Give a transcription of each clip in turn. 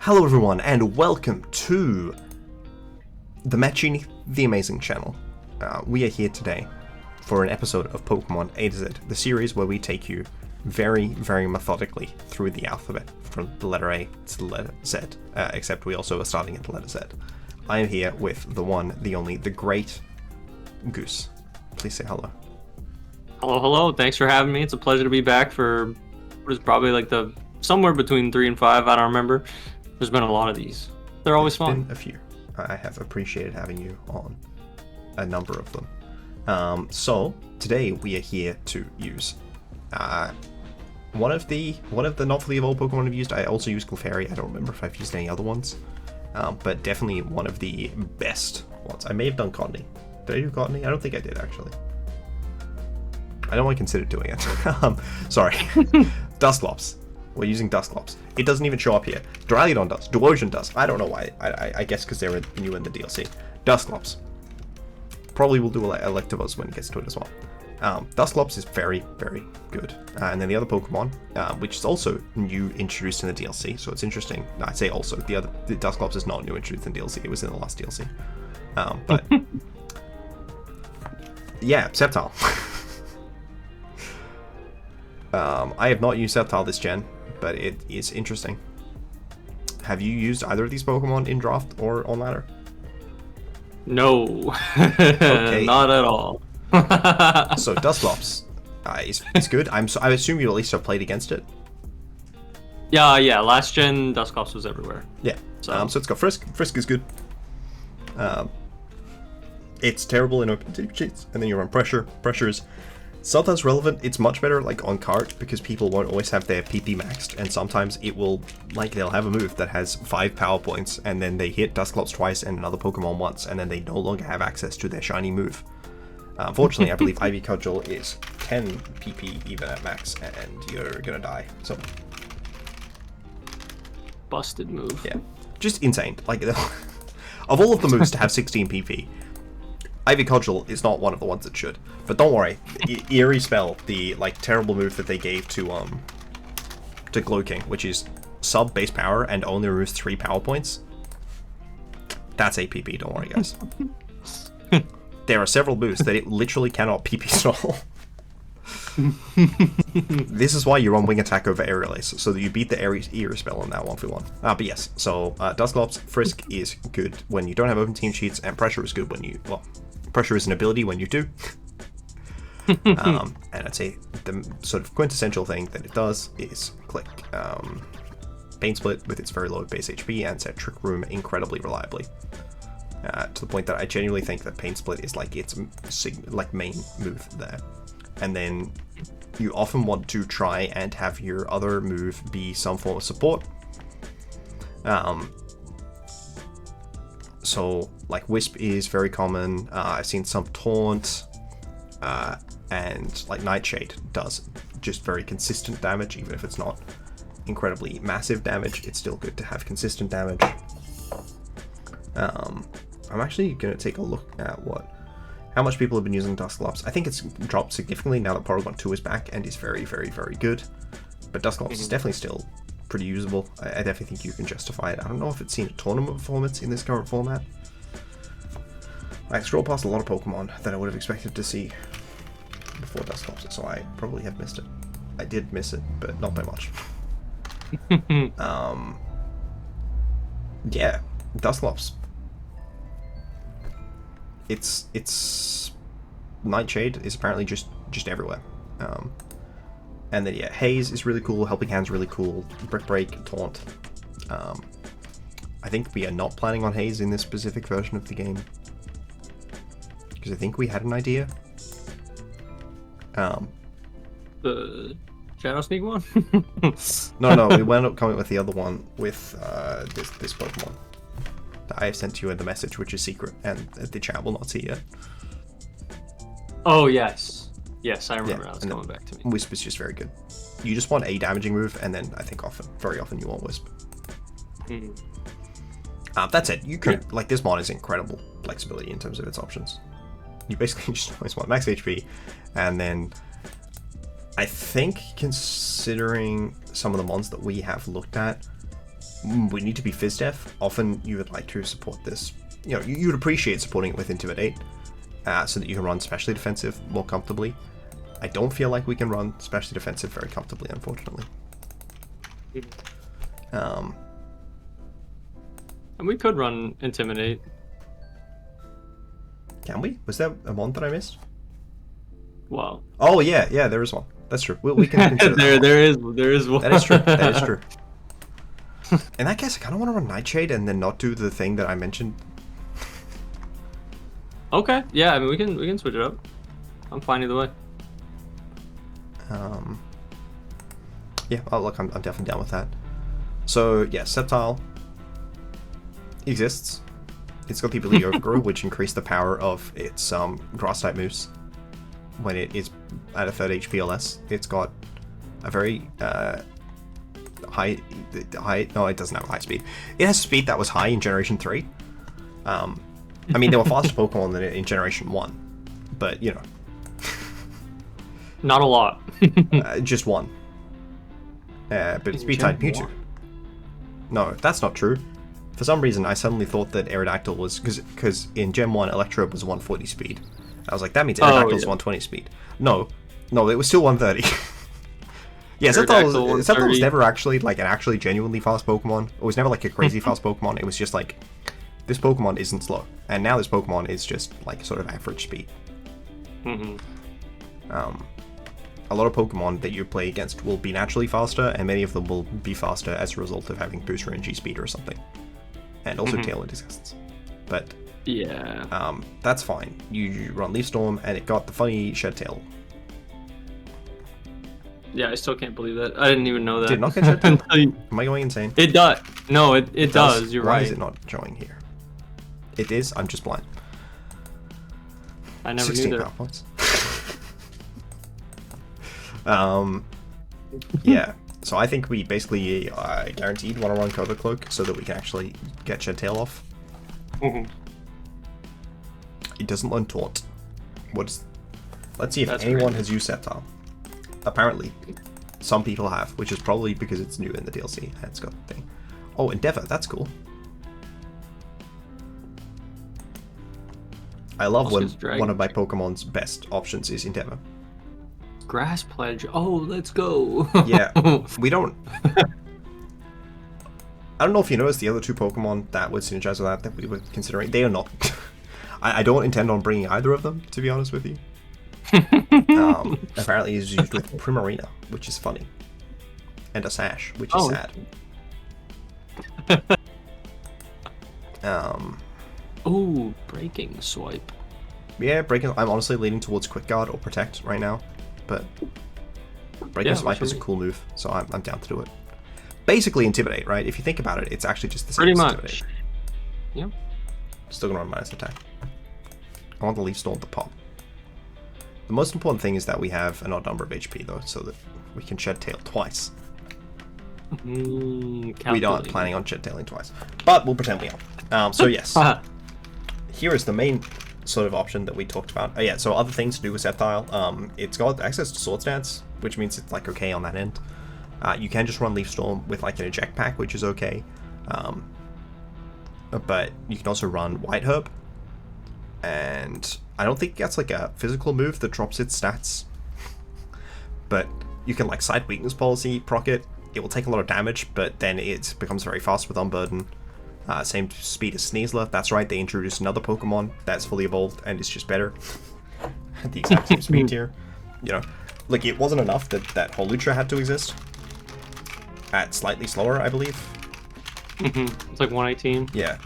Hello everyone, and welcome to the Matching the Amazing channel. We are here today for an episode of Pokemon A to Z, the series where we take you very, very methodically through the alphabet, from the letter A to the letter Z, except we also are starting at the letter Z. I am here with the one, the only, the great Goose. Please say hello. Hello. Thanks for having me. It's a pleasure to be back for what is probably like the somewhere between 3 and 5. I don't remember. There's been a lot of these. They're always fun. Been a few. I have appreciated having you on a number of them. So today we are here to use one of the not fully evolved Pokemon I've used. I also used Clefairy. I don't remember if I've used any other ones, but definitely one of the best ones. I may have done Cottonee. Did I do Cottonee? I don't think I did actually. I don't want to consider doing it. Sorry. Dusclops. We're using Dusclops. It doesn't even show up here. Duraludon does. Duosion does. I don't know why. I guess because they were new in the DLC. Dusclops. Probably will do Electabuzz when it gets to it as well. Dusclops is very, very good. And then the other Pokemon, which is also new introduced in the DLC, so it's interesting. No, I'd say also. The Dusclops is not new introduced in DLC. It was in the last DLC. But yeah, Sceptile. I have not used Sceptile this gen, but it is interesting. Have you used either of these Pokemon in Draft or on Ladder? No, okay. Not at all. So Dusclops is good. I assume you at least have played against it. Yeah. Last gen Dusclops was everywhere. Yeah. So it's got Frisk. Frisk is good. It's terrible in open team cheats, and then you run Pressure. Pressure is sometimes relevant. It's much better like on cart because people won't always have their PP maxed, and sometimes it will, like, they'll have a move that has 5 power points and then they hit Dusclops twice and another Pokemon once, and then they no longer have access to their shiny move. Unfortunately, I believe Ivy Cudgel is 10 PP even at max, and you're gonna die. So busted move. Yeah, just insane. Like, of all of the moves to have 16 PP, Ivy Cudgel is not one of the ones that should. But don't worry, Eerie Spell, the like terrible move that they gave to Glowking, which is sub base power and only removes 3 power points. That's APP, don't worry guys. There are several moves that it literally cannot PP stall. This is why you run Wing Attack over Aerial Ace, so that you beat the Eerie Spell on that 1v1. But yes, so Dusclops, Frisk is good when you don't have open team cheats, and Pressure is good when you, well, Pressure is an ability when you do. And I'd say the sort of quintessential thing that it does is click Pain Split with its very low base HP and set Trick Room incredibly reliably. To the point that I genuinely think that Pain Split is like its main move there. And then you often want to try and have your other move be some form of support. So like Wisp is very common. I've seen some Taunt, and like Nightshade does just very consistent damage, even if it's not incredibly massive damage. It's still good to have consistent damage. I'm actually going to take a look at how much people have been using Dusclops. I think it's dropped significantly now that Porygon 2 is back and is very, very, very good. But Dusclops is definitely still pretty usable. I definitely think you can justify it. I don't know if it's seen a tournament performance in this current format. I scrolled past a lot of Pokemon that I would have expected to see before Dusclops, so I probably have missed it. I did miss it, but not by much. Yeah, Dusclops. It's Nightshade is apparently just everywhere. And then yeah, Haze is really cool, Helping Hand's really cool, Brick Break, Taunt. I think we are not planning on Haze in this specific version of the game, because I think we had an idea. The Shadow Sneak one? No, we wound up coming with the other one with this Pokemon that I have sent you in the message, which is secret, and the chat will not see yet. Oh, yes. Yes, I remember. Yeah, it's coming back to me. Wisp is just very good. You just want a damaging move, and then I think very often you want Wisp. That's it. You can, like, this mod is incredible flexibility in terms of its options. You basically just always want max HP, and then I think, considering some of the mons that we have looked at, we need to be phys def. Often you would like to support this. You would appreciate supporting it with Intimidate, so that you can run specially defensive more comfortably. I don't feel like we can run specially defensive very comfortably, unfortunately. And we could run Intimidate. Can we? Was there a one that I missed? Wow. Oh yeah, there is one. That's true. We can consider that there is one. That is true. That is true. In that case, I kind of want to run Nightshade and then not do the thing that I mentioned. Okay. Yeah, I mean we can switch it up. I'm fine either way. Yeah. Oh look, I'm definitely down with that. So yeah, Sceptile exists. It's got the ability to overgrow, which increased the power of its grass type moves when it is at a 3rd HP or less. It's got a very high. No, it doesn't have high speed. It has speed that was high in Generation 3. I mean, there were faster Pokemon than it in Generation 1, but not a lot. Just one. But it's speed type Mewtwo. No, that's not true. For some reason, I suddenly thought that Aerodactyl was... Because in Gen 1, Electrode was 140 speed. I was like, that means Aerodactyl's 120 speed. No, it was still 130. Yeah, Sceptile was never actually like an actually genuinely fast Pokemon. It was never like a crazy fast Pokemon. It was just like, this Pokemon isn't slow. And now this Pokemon is just like sort of average speed. A lot of Pokemon that you play against will be naturally faster, and many of them will be faster as a result of having booster energy speed or something. And also Tailwind exists. But yeah, that's fine. You run Leaf Storm, and it got the funny Shed Tail. Yeah, I still can't believe that. I didn't even know that. Did not get Shed Tail? Am I going insane? It does. No, it does. You're Why right. is it not showing here? It is. I'm just blind. I never 16 knew power that. points. Yeah. So I think we basically guaranteed want to run Cover Cloak so that we can actually get Shed Tail off. It doesn't learn Taunt. Let's see if anyone has used Sceptile. Apparently, some people have, which is probably because it's new in the DLC and it's got the thing. Oh, Endeavor, that's cool. I love when one of my Pokemon's best options is Endeavor. Grass Pledge. Oh, let's go. Yeah, we don't... I don't know if you noticed the other two Pokemon that would synergize with that we were considering. They are not. I don't intend on bringing either of them, to be honest with you. Apparently it's used with Primarina, which is funny. And a Sash, which is sad. Oh, Breaking Swipe. Yeah, Breaking... I'm honestly leaning towards Quick Guard or Protect right now. But Breaking Swipe is a cool move, so I'm down to do it. Basically Intimidate, right? If you think about it, it's actually just the same as Intimidate. Yep. Still gonna run minus attack. I want the Leaf Storm to pop. The most important thing is that we have an odd number of HP though, so that we can Shed Tail twice. We aren't planning on Shed Tailing twice, but we'll pretend we are. So yes, here is the main sort of option that we talked about. Oh yeah, so other things to do with Sceptile. It's got access to Sword Stance, which means it's like okay on that end. You can just run Leaf Storm with like an eject pack, which is okay. But you can also run White Herb, and I don't think that's like a physical move that drops its stats. But you can like Side Weakness Policy, proc it. It will take a lot of damage, but then it becomes very fast with Unburden. Same speed as Sneasler. That's right, they introduced another Pokemon that's fully evolved and it's just better. At the exact same speed tier. You know, like it wasn't enough that Holutra had to exist. At slightly slower, I believe. It's like 118. Yeah,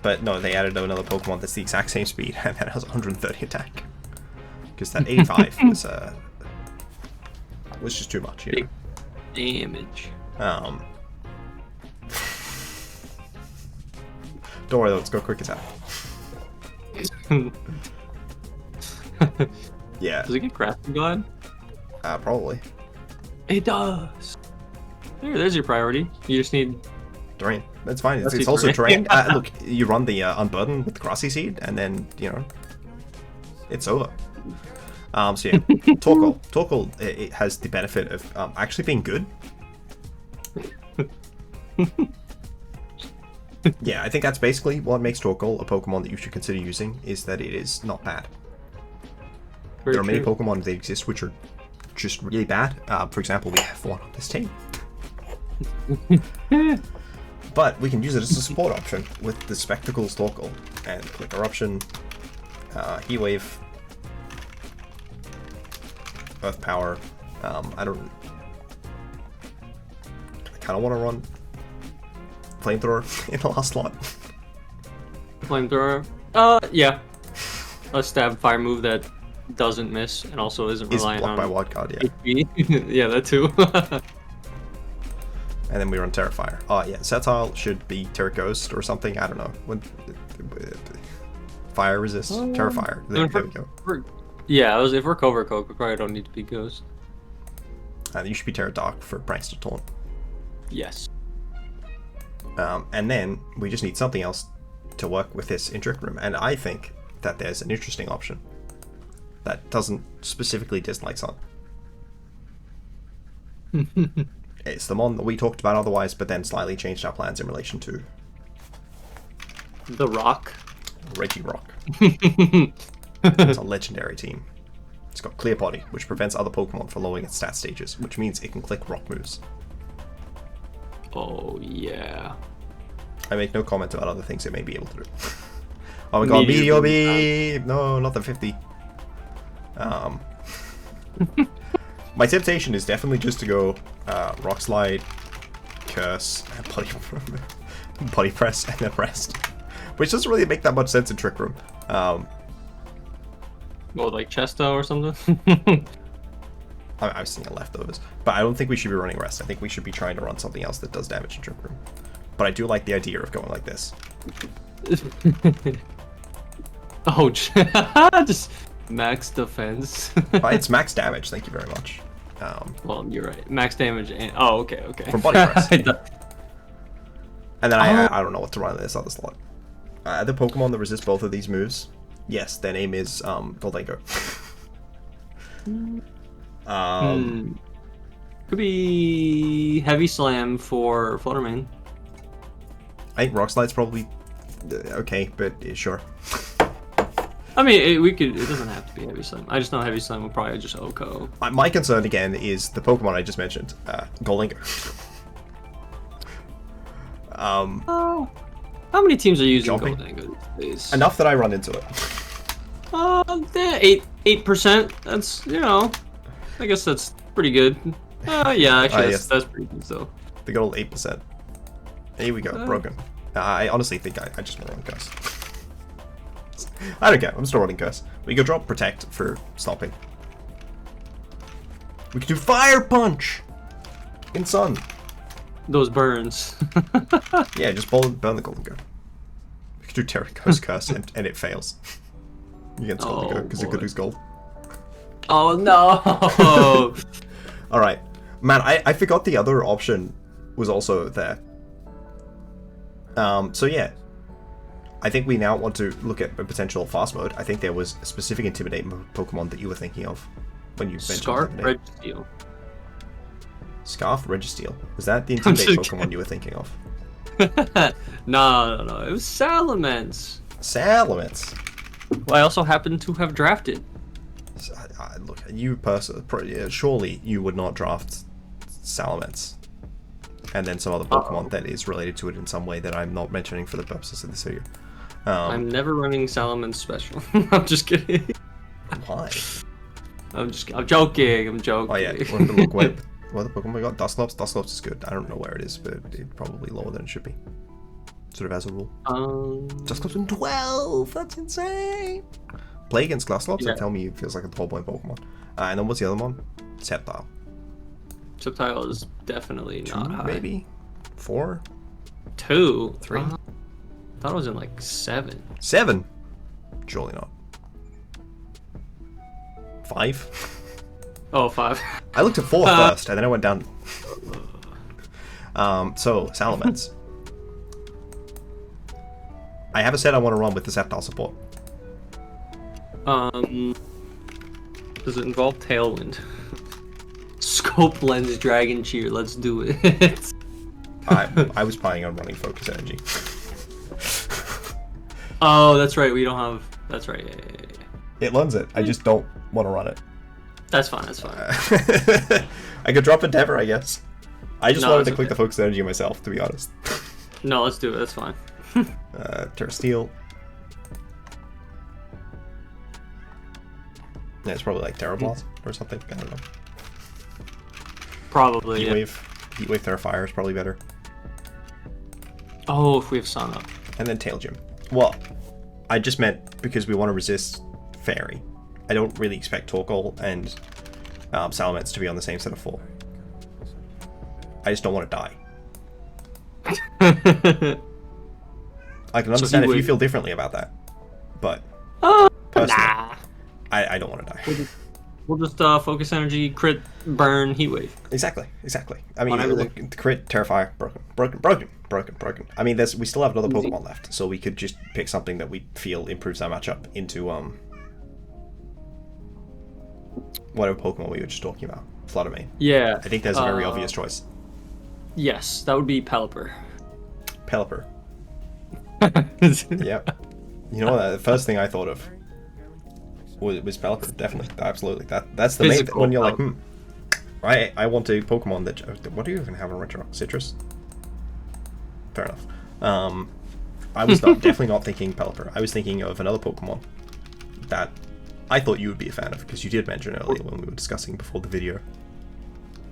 but no, they added another Pokemon that's the exact same speed and that has 130 attack. Because that 85 was just too much, you know? Damage. Don't worry though, let's go quick attack. Yeah. Does it get Grasping Glide? Probably. It does. There's your priority. You just need Drain. That's fine. It's also Drain. Look, you run the Unburden with the Grassy Seed, and then, you know, it's over. So yeah, Torkoal. Torkoal, it has the benefit of actually being good. Yeah, I think that's basically what makes Torkoal a Pokemon that you should consider using, is that it is not bad. There are many Pokemon that exist which are just really bad. For example, we have one on this team. But we can use it as a support option with the Spectacles Torkoal. And click Eruption, Heat Wave, Earth Power. I kind of want to run Flamethrower in the last slot. Flamethrower? Yeah. A stab fire move that doesn't miss and also isn't reliant blocked on by Wild Card, yeah. HP. Yeah, that too. And then we run Terrafire. Oh yeah, Sceptile should be Terra Ghost or something. I don't know. Fire resist, Terrafire. There we go. Yeah, if we're Covert Coke, we probably don't need to be Ghost. You should be Terra Dark for Prankster Taunt. Yes. And then we just need something else to work with this in Trick Room. And I think that there's an interesting option that doesn't specifically dislike Sun. It's the one that we talked about otherwise, but then slightly changed our plans in relation to the Rock. Regirock. It's a legendary team. It's got Clear Body, which prevents other Pokemon from lowering its stat stages, which means it can click rock moves. Oh, yeah. I make no comment about other things it may be able to do. Oh my god, Meteor Beam! No, not the 50. My temptation is definitely just to go Rock Slide, Curse, and Body Press, and then Rest. Which doesn't really make that much sense in Trick Room. Well, like Chesto or something? I was thinking Leftovers. But I don't think we should be running Rest. I think we should be trying to run something else that does damage in Trick Room. But I do like the idea of going like this. Oh, just max defense. It's max damage, thank you very much. Well, you're right. Max damage and... Oh, okay. From Body Press. And then I don't know what to run in this other slot. The Pokemon that resist both of these moves, yes, their name is Goldengo. Could be Heavy Slam for Fluttermane. I think Rock Slide's probably okay, but sure. I mean, it doesn't have to be Heavy Slam. I just know Heavy Slam will probably just OHKO. My concern again is the Pokemon I just mentioned, Goldengo. How many teams are using Goldengo these days? Enough that I run into it. 8%. That's, I guess that's pretty good. Yeah, actually, that's pretty good, so. The good old 8%. Here we go, broken. I honestly think I just want to run Curse. I don't care, I'm still running Curse. We could drop Protect for stopping. We could do Fire Punch! In Sun. Those burns. Yeah, just burn the Goldengo. We could do Terra Ghost Curse and it fails. Against Goldengo, because it could lose gold. Oh no! Alright. Man, I forgot the other option was also there. So yeah. I think we now want to look at a potential fast mode. I think there was a specific Intimidate Pokemon that you were thinking of when you mentioned Scarf Registeel. Scarf Registeel. Was that the Intimidate Pokemon you were thinking of? No. It was Salamence. Salamence. Well, I also happen to have drafted. Look, you personally, surely you would not draft Salamence. And then some other Pokemon that is related to it in some way that I'm not mentioning for the purposes of this video. I'm never running Salamence special. I'm just kidding. Why? I'm joking. Oh yeah, want to look what other Pokemon we got? Dusclops? Dusclops is good. I don't know where it is, but it's probably lower than it should be. Sort of as a rule. Dusclops in 12! That's insane! Play against Dusclops and tell me it feels like a 12-point Pokemon. And then what's the other one? Sceptile. Sceptile is definitely not high. Maybe? 4? 2? 3? I thought it was in like 7. 7? Surely not. 5? Oh, 5. I looked at 4 first, and then I went down. So, Salamence. I have a set I want to run with the Sceptile support. Does it involve Tailwind? Scope Lens Dragon Cheer, let's do it. I was planning on running Focus Energy. Oh, that's right. We don't have. That's right. Yeah. It learns it. I just don't want to run it. That's fine. That's fine. I could drop Endeavor, I guess. I just No, wanted that's to click okay. the focus energy myself, to be honest. No, let's do it. That's fine. Terra Steel. Yeah, it's probably like Terra Blast or something. I don't know. Probably. Heat Yeah. Wave Terra Fire is probably better. Oh, if we have Sun up. And then Tail Gym. Well, I just meant because we want to resist Fairy. I don't really expect Torkoal and Salamence to be on the same set of 4. I just don't want to die. I can understand if you feel differently about that, but personally, Nah. I don't want to die. We'll just focus energy, crit, burn, heat wave. Exactly. I mean, On everything. look, crit, Terrify, broken. I mean, we still have another Easy. Pokemon left, so we could just pick something that we feel improves our matchup into whatever Pokemon we were just talking about, Fluttermane. Yeah. I think there's a very obvious choice. Yes, that would be Pelipper. Pelipper. Yep. You know what? The first thing I thought of was Pelipper. Definitely, absolutely. That's the main Physical when you're like, Pelipper. I want a Pokemon that. What do you even have in Retro? Citrus. Fair enough. I was definitely not thinking Pelipper. I was thinking of another Pokemon that I thought you would be a fan of because you did mention earlier when we were discussing before the video.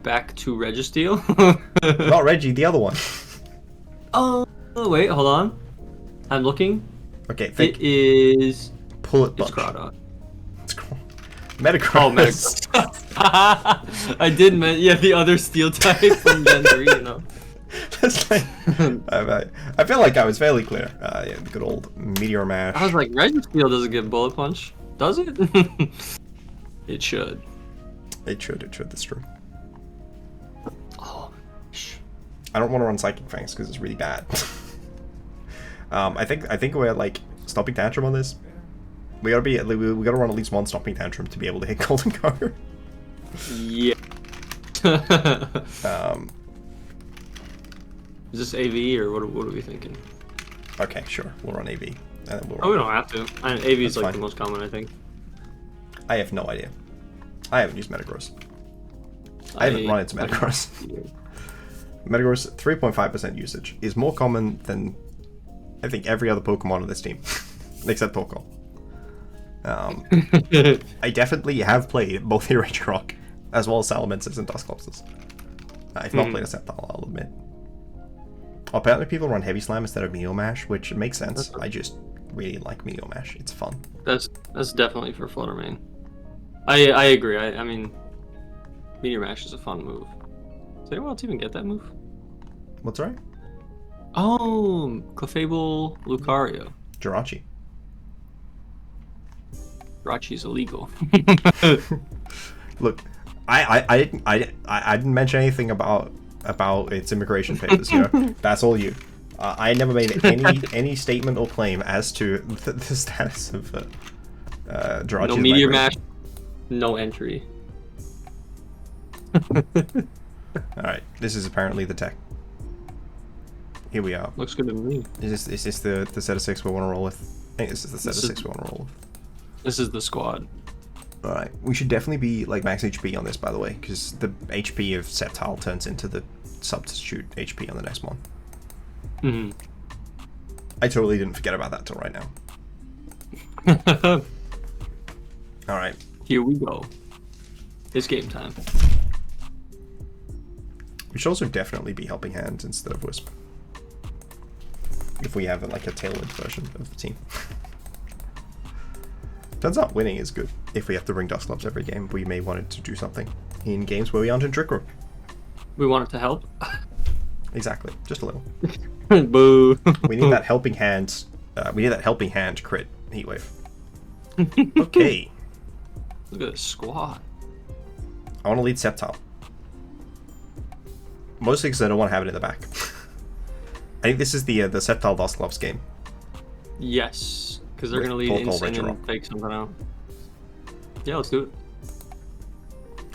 Back to Registeel. Not Reggie, the other one. Oh, wait, hold on. I'm looking. Okay, It is. pull it. It's Bunch. Groudon. It's cool. Metagross. Oh, Metagross. I did yeah, the other steel type from Gen 3, you know. That's like, I feel like I was fairly clear. Yeah, the good old Meteor Mash. I was like, Registeel doesn't get Bullet Punch. Does it? It should. It should, that's true. Oh, I don't want to run Psychic Fangs because it's really bad. I think we're like Stomping Tantrum on this. We gotta run at least one Stomping Tantrum to be able to hit Golden Car. yeah. Is this AV or what are we thinking? Okay, sure, we'll run AV. And then we'll Oh, we run. don't have to. AV is That's like fine. the most common, I think. I have no idea. I haven't used Metagross. I haven't run into Metagross. Metagross 3.5% usage is more common than I think every other Pokemon on this team, except Torkoal. I definitely have played both Rock as well as Salamences and Dusclops. I've not played a Sceptile, I'll admit. Apparently people run Heavy Slam instead of Meteor Mash, which makes sense. I just really like Meteor Mash. It's fun. That's definitely for Fluttermane. I agree. I mean, Meteor Mash is a fun move. Does anyone else even get that move? What's right? Oh, Clefable, Lucario. Jirachi. Rachi's illegal. Look, I didn't mention anything about its immigration papers here. That's all you. I never made any statement or claim as to the status of Jirachi's No Meteor migration. Mash, no entry. Alright, this is apparently the tech. Here we are. Looks good to me. Is this the set of 6 we want to roll with? I think this is the set of 6 we want to roll with. This is the squad. Alright, we should definitely be like max HP on this, by the way, because the HP of Sceptile turns into the substitute HP on the next one. Hmm. I totally didn't forget about that till right now. Alright. Here we go. It's game time. We should also definitely be Helping Hand instead of Wisp. If we have like a Tailwind version of the team. Turns out winning is good. If we have to bring Dusclops every game, we may want it to do something in games where we aren't in Trick Room. We want it to help. Exactly, just a little. Boo. We need that Helping Hand. We need that Helping Hand crit Heatwave. Okay, Look at this squad. I want to lead Sceptile. Mostly because I don't want to have it in the back. I think this is the Sceptile Dusclops game. Yes, because they're With gonna lead Torkoal, Insane Regirock. and fake something out. Yeah, let's do it.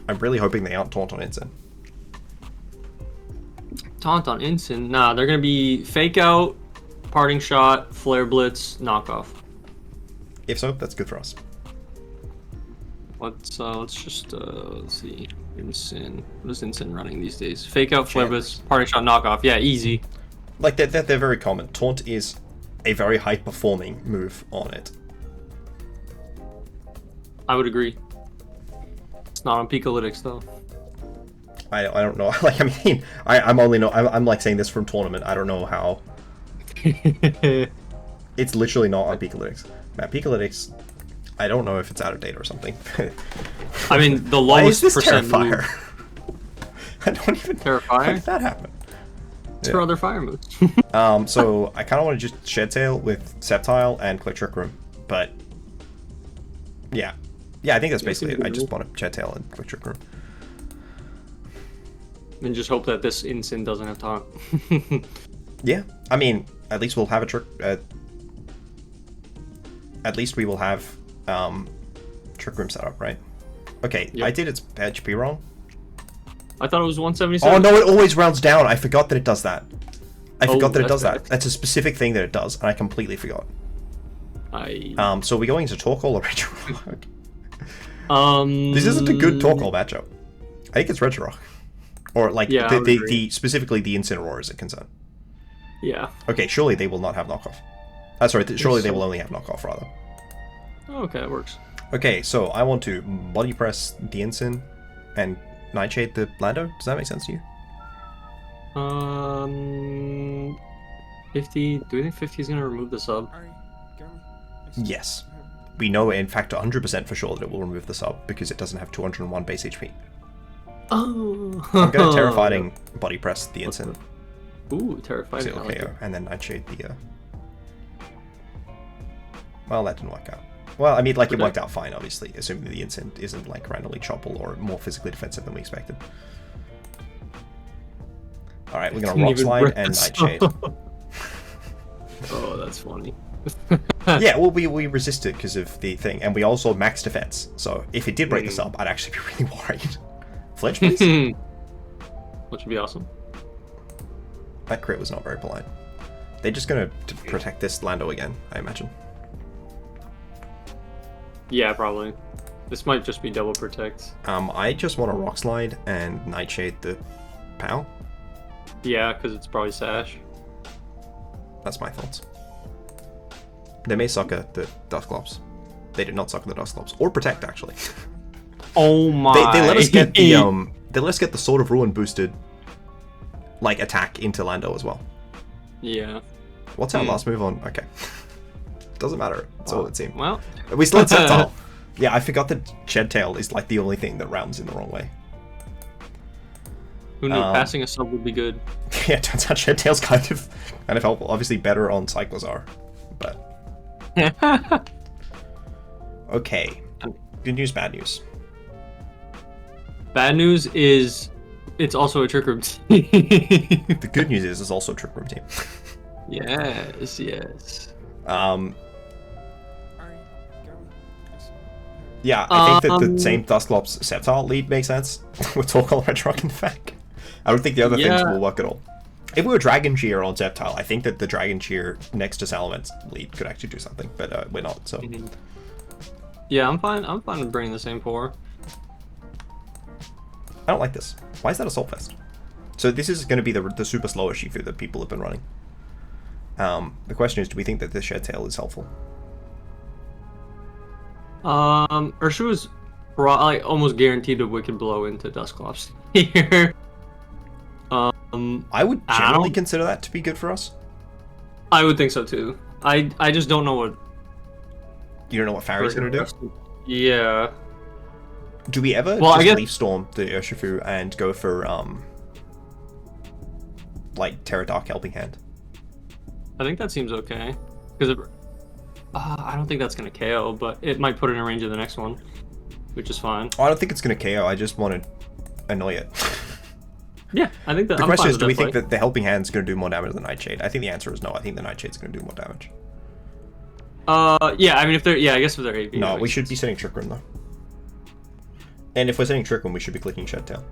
I'm really hoping they aren't Taunt on Insane. Taunt on Instant. Nah, they're gonna be fake out, Parting Shot, Flare Blitz, Knockoff. If so, that's good for us. Let's just let's see. Incin. What is Incin running these days? Fake Out, Flare Blitz, Parting Shot, Knockoff. Yeah, easy. Like they're very common. Taunt is a very high performing move on it. I would agree. It's not on Pikalytics though. I don't know. Like, I mean, I'm like saying this from tournament. I don't know how. It's literally not on Pikalytics. Man, Pikalytics, I don't know if it's out of date or something. I mean, the Why is lowest this percent Terrifier? move. I don't even. Terrifier? How did that happen? It's for other fire moves. So I kind of want to just Shed Tail with Sceptile and click Trick Room, but yeah, I think that's basically it. I just want to Shed Tail and click Trick Room. And just hope that this Incin doesn't have taunt. Yeah, I mean, at least we'll have a trick. At least we will have Trick Room set up, right? Okay, yep. I did its HP wrong. I thought it was 177. Oh no, it always rounds down. I forgot that it does that. I forgot that it does that. That's a specific thing that it does, and I completely forgot. So we're going to Torkoal or Regirock? This isn't a good Torkoal matchup. I think it's Regirock. Or like the specifically the Incineroar is a concern. Yeah. Okay, surely they will not have knockoff. Surely they will only have knockoff rather. Oh, okay, it works. Okay, so I want to body press the Incin and Nightshade the Lando. Does that make sense to you? 50. Do we think 50 is gonna remove the sub? Yes. We know in fact 100% for sure that it will remove the sub because it doesn't have 201 base HP. Oh. I'm gonna Terrifying body press the Incin. Ooh, Terrifying. KO, and then Nightshade the. Well, that didn't work out. Well, I mean, like it worked out fine, obviously, assuming the Incin isn't like randomly choppable or more physically defensive than we expected. All right, we're gonna Rock Slide and Nightshade. Oh, that's funny. Yeah, well, we resisted because of the thing, and we also max defense. So if it did break us up, I'd actually be really worried. Flinch, please. Which would be awesome. That crit was not very polite. They're just gonna protect this Lando again, I imagine. Yeah, probably. This might just be double protect. I just want to Rock Slide and Nightshade the POW. Yeah, because it's probably Sash. That's my thoughts. They may sucker the Dusclops. They did not sucker the Dusclops. Or protect, actually. Oh my! They let us get the they let us get the Sword of Ruin boosted like attack into Lando as well. Yeah. What's our last move on? Okay. Doesn't matter. It's all it seemed. Well, we still had Sceptile. Yeah, I forgot that Shed Tail is like the only thing that rounds in the wrong way. Who knew passing a sub would be good? Yeah, it turns out Shed Tail's kind of helpful. Obviously better on Cyclozar, but okay. Good news, bad news. Bad news is it's also a Trick Room team. The good news is it's also a Trick Room team. Yes, yes. Yeah, I think that the same Dusclops Sceptile lead makes sense with Torkoal Regirock in fact. I don't think the other things will work at all. If we were Dragon Cheer on Sceptile, I think that the Dragon Cheer next to Salamence lead could actually do something, but we're not, so. Yeah, I'm fine with bringing the same 4. I don't like this. Why is that Assault Vest? So this is going to be the super slower Shifu that people have been running. The question is, do we think that this Shed Tail is helpful? Urshifu is almost guaranteed a Wicked Blow into Dusclops here. I would generally consider that to be good for us. I would think so too. I just don't know what. You don't know what Farry's going to do? Yeah. Do we ever Leaf Storm the Urshifu and go for like Terra Dark Helping Hand? I think that seems okay because I don't think that's gonna KO, but it might put it in range of the next one, which is fine. Oh, I don't think it's gonna KO. I just want to annoy it. Yeah, I think that. The question is, do we think that the Helping Hand is gonna do more damage than Nightshade? I think the answer is no. I think the Nightshade's gonna do more damage. Yeah. I mean, I guess if they're AP. No, we should be setting Trick Room though. And if we're setting Trick Room, we should be clicking Shed Tail.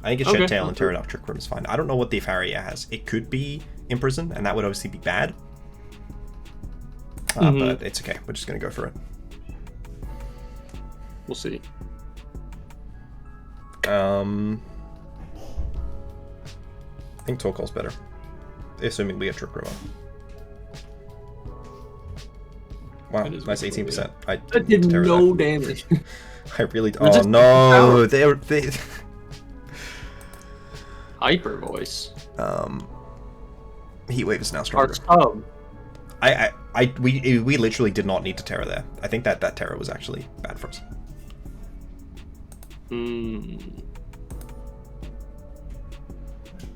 I think it's Shed Tail and Terra Dark Trick Room is fine. I don't know what the Faria has. It could be Imprison, and that would obviously be bad. But it's okay. We're just gonna go for it. We'll see. I think Torkoal's better, assuming we get Trick Room up. Wow, nice 18%. I did no damage. I really. Oh no, they. Hyper voice. Heat Wave is now stronger. We literally did not need to Terra there. I think that Terra was actually bad for us.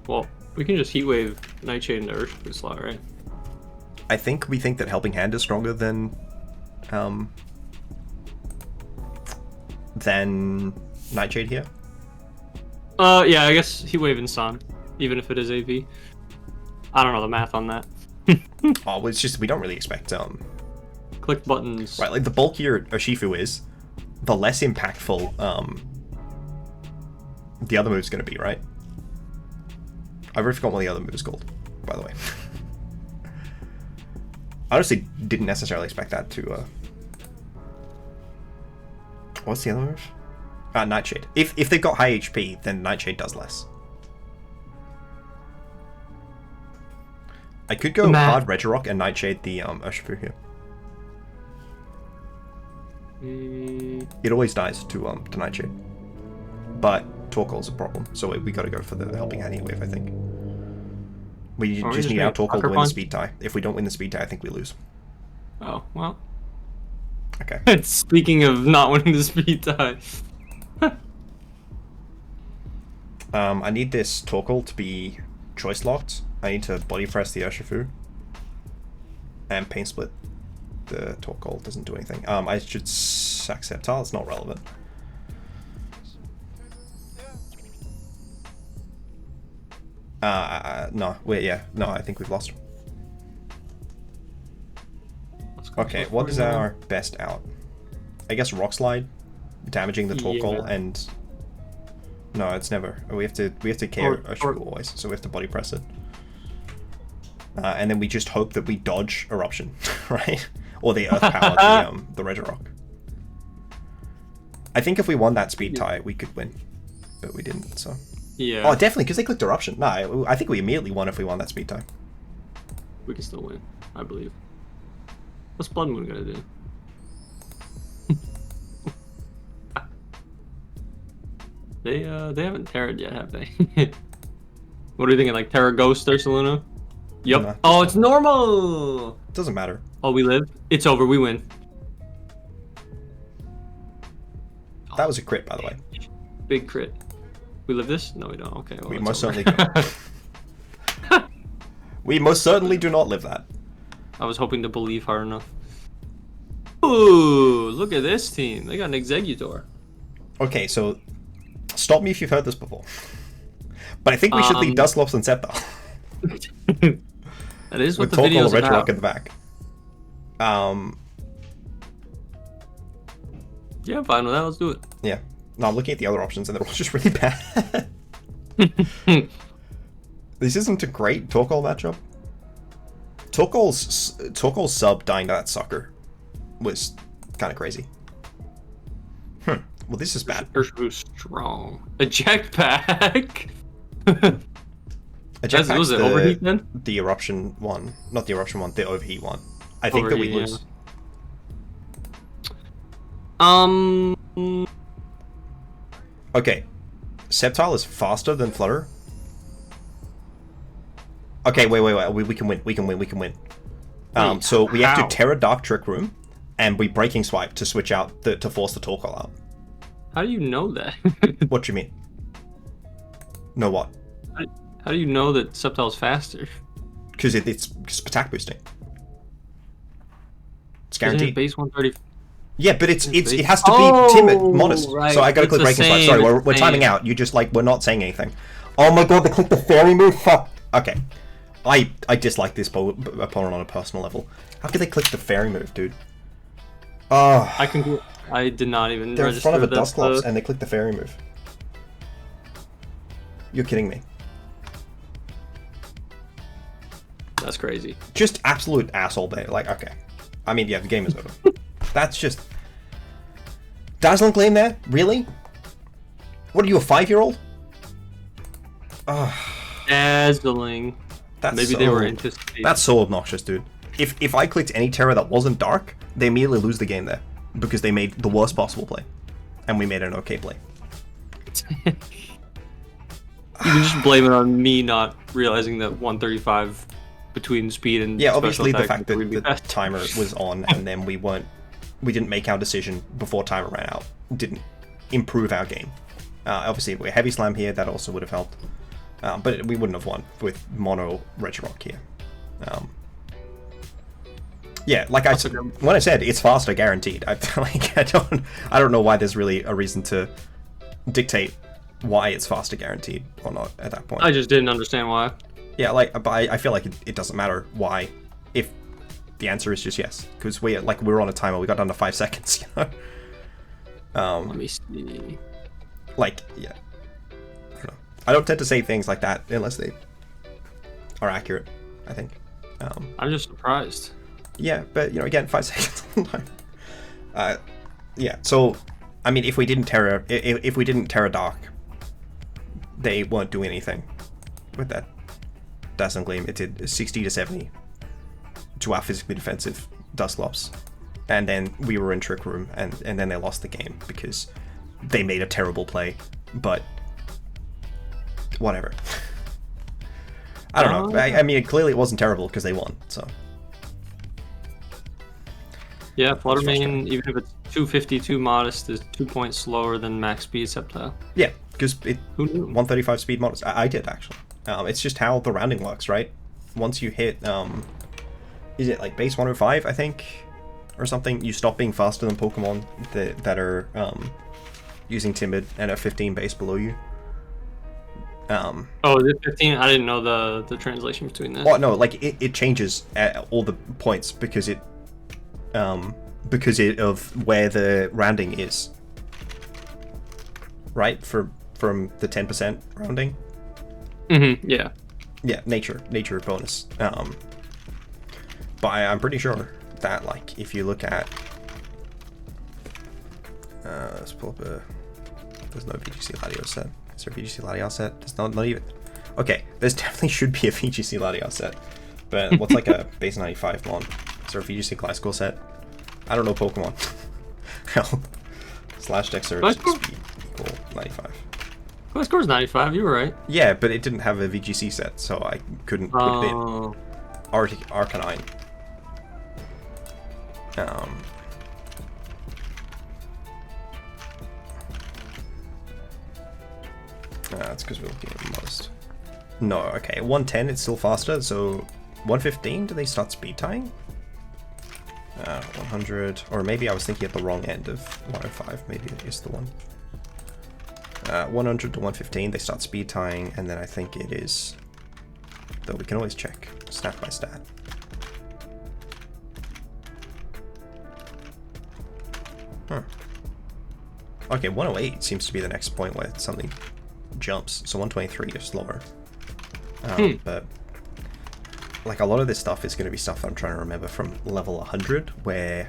Well, we can just Heat Wave Nightshade into Urshifu slot, right? I think we think that Helping Hand is stronger than Nightshade here. Yeah, I guess Heat Wave and Sun, even if it is AV. I don't know the math on that. Oh, well, it's just we don't really expect click buttons. Right, like the bulkier Urshifu is, the less impactful the other move's gonna be, right? I've already forgotten what the other move is called, by the way. I honestly didn't necessarily expect that to what's the other move? Nightshade. If they've got high HP, then Nightshade does less. I could go hard Regirock and Nightshade the Urshifu here. It always dies to Nightshade. But Torkoal's a problem, so we gotta go for the Helping Hand Heat Wave, I think. We just need our Torkoal to win the speed tie. If we don't win the speed tie, I think we lose. Oh, well. Okay. Speaking of not winning the speed tie. I need this Torkoal to be choice locked. I need to body press the Urshifu. And Pain Split the Torkoal doesn't do anything. I should sack Sceptile, it's not relevant. No, no, I think we've lost. Okay, what is our best out? I guess Rock Slide, damaging the Torkoal, and no, it's never. We have to KO Urshifu always, so we have to body press it, and then we just hope that we dodge Eruption, right? Or the Earth Power, the Regirock. I think if we won that speed tie, we could win, but we didn't. So yeah. Oh, definitely, because they clicked Eruption. No, I think we immediately won if we won that speed tie. We can still win, I believe. What's Blood Moon gonna do? They haven't Terra'd yet, have they? What are you thinking, like Terra Ghost Ursaluna? Yup. No, oh, it's normal! Doesn't matter. Oh, we live? It's over, we win. That was a crit, by the way. Big crit. We live this? No, we don't. Okay. Well, we most certainly don't. We most certainly do not live that. I was hoping to believe hard enough. Ooh, look at this team. They got an Exeggutor. Okay, so stop me if you've heard this before. But I think we should leave Dusclops and Sceptile. That is what with the video is is about. Regirock in the back. Yeah, I'm fine with that. Let's do it. Yeah. No, I'm looking at the other options and they're all just really bad. This isn't a great Torkoal matchup. Torkoal's sub dying to that sucker was kind of crazy. Well, this is bad. Urshifu's strong. Eject pack. Eject pack. Was it overheat then? The eruption one, not the eruption one. The overheat one. I think that we lose. Okay, Sceptile is faster than Flutter. Okay, wait. We can win. We can win. So we have to Terra Dark Trick Room, and we Breaking Swipe to switch out to force the Torkoal out. How do you know that? What do you mean? Know what? How do you know that Sceptile's faster? Because it's attack boosting. It's guaranteed. Isn't it base 130. Yeah, but it has to be timid, modest. Right. So I gotta click Breaking Swipe. Sorry, we're timing out. You just we're not saying anything. Oh my god, they clicked the fairy move. Fuck. Okay. I dislike this opponent on a personal level. How could they click the fairy move, dude? Oh. I did not even They're in register front of a Dusclops and they click the fairy move. You're kidding me. That's crazy. Just absolute asshole there. Like, okay. I mean, yeah, the game is over. That's just... Dazzling Gleam there? Really? What are you, a 5-year-old? Dazzling. Maybe they were anticipating. That's so obnoxious, dude. If I clicked any Terra that wasn't dark, they immediately lose the game there. Because they made the worst possible play. And we made an okay play. You can just blame it on me not realizing that 135 between speed and yeah, obviously the fact that the the timer was on and then we didn't make our decision before timer ran out didn't improve our game. Obviously, if we're heavy slam here, that also would have helped. But we wouldn't have won with mono Regirock here. Yeah, like when I said it's faster guaranteed, I don't know why there's really a reason to dictate why it's faster guaranteed or not at that point. I just didn't understand why. Yeah, like, but I feel like it doesn't matter why if the answer is just yes, because we were on a timer, we got down to 5 seconds. You know? Let me see. Like, yeah, I don't know. I don't tend to say things like that unless they are accurate, I think. I'm just surprised. Yeah, but, you know, again, 5 seconds. Yeah, so, I mean, if we didn't Terra Dark, they weren't doing anything with that Dazzling Gleam. It did 60 to 70 to our physically defensive Dusclops. And then we were in Trick Room, and then they lost the game because they made a terrible play. But, whatever. I don't know. I mean, clearly it wasn't terrible because they won, so... Yeah, Fluttermane, even if it's 252 modest, is 2 points slower than max speed Sceptile. Yeah, because it 135 speed modest. I did, actually. It's just how the rounding works, right? Once you hit, is it like base 105, I think? Or something? You stop being faster than Pokemon that are using Timid and are 15 base below you. Oh, is it 15? I didn't know the translation between that. Well, no, like, it changes at all the points because of where the rounding is, right? From the 10% rounding. Yeah. Yeah, nature bonus. But I'm pretty sure that, like, if you look at, let's pull up there's no VGC Latios set. Is there a VGC Latios set? There's not even. Okay, there's definitely should be a VGC Latios set. But what's like a base 95 mon? Is there a VGC Gliscor set? I don't know Pokemon. Hell. Slash Dex Surge speed equal 95. Gliscor's 95, you were right. Yeah, but it didn't have a VGC set, so I couldn't put it in. Arcanine. That's because we're looking at most. No, okay, 110 it's still faster, so 115 do they start speed tying? 100, or maybe I was thinking at the wrong end of 105, maybe it is the one. 100 to 115 they start speed tying, and then I think it is, though we can always check stat by stat. Huh. Okay, 108 seems to be the next point where something jumps, so 123 is slower. But like a lot of this stuff is going to be stuff that I'm trying to remember from level 100 where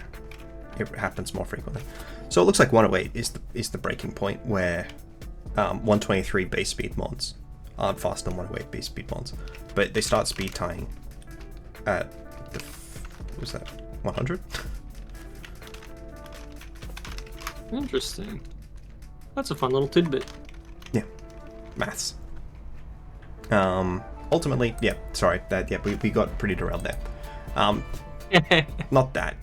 it happens more frequently. So it looks like 108 is the breaking point where 123 base speed mons aren't faster than 108 base speed mons, but they start speed tying at the what was that 100? Interesting. That's a fun little tidbit. Yeah, maths. Ultimately, yeah, sorry, we got pretty derailed there. Not that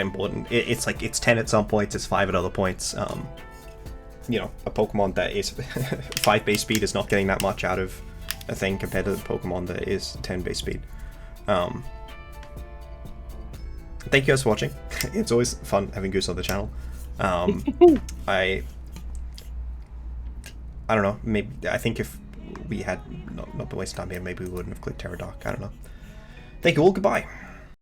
important. It's like, it's 10 at some points, it's 5 at other points. You know, a Pokemon that is 5 base speed is not getting that much out of a thing compared to the Pokemon that is 10 base speed. Thank you guys for watching. It's always fun having Goose on the channel. I don't know, maybe, I think if we had not been wasting time here, maybe we wouldn't have clicked Terra Dark. I don't know. Thank you all, goodbye.